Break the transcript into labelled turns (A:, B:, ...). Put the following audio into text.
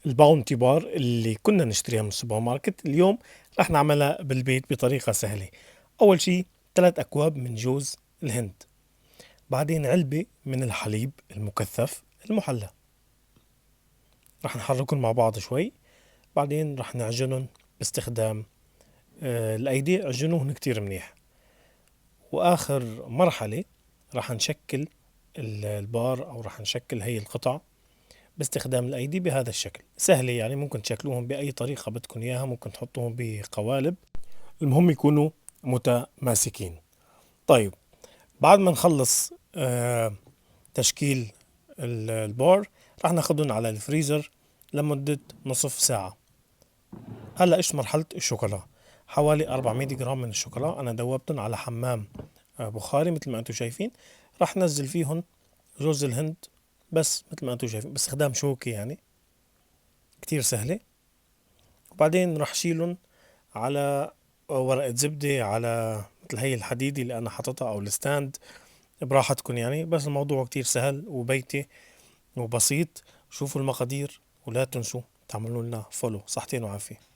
A: الباونتي بار اللي كنا نشتريها من السوبر ماركت اليوم رح نعملها بالبيت بطريقة سهلة. أول شي 3 أكواب من جوز الهند، بعدين علبة من الحليب المكثف المحلى، رح نحركهم مع بعض شوي، بعدين رح نعجنهم باستخدام الأيدي، عجنوهن كتير منيح. وآخر مرحلة رح نشكل البار أو رح نشكل هي القطع باستخدام الأيدي بهذا الشكل. سهلة يعني، ممكن تشكلوهم بأي طريقة بدكم إياها، ممكن تحطوهم بقوالب، المهم يكونوا متماسكين. طيب، بعد ما نخلص تشكيل البار رح ناخدهم على الفريزر لمدة نصف ساعة. هلا ايش مرحلة الشوكولا؟ حوالي 400 جرام من الشوكولا أنا دوبتهم على حمام بخاري مثل ما أنتم شايفين. رح نزل فيهم جوز الهند بس مثل ما أنتم شايفين باستخدام شوكة، يعني كتير سهلة. وبعدين رح شيلهم على ورقة زبدة، على مثل هي الحديدة اللي أنا حاططها أو الستاند، براحتكم يعني. بس الموضوع كتير سهل وبيتي وبسيط. شوفوا المقادير ولا تنسوا تعملوا لنا فولو. صحتين وعافية.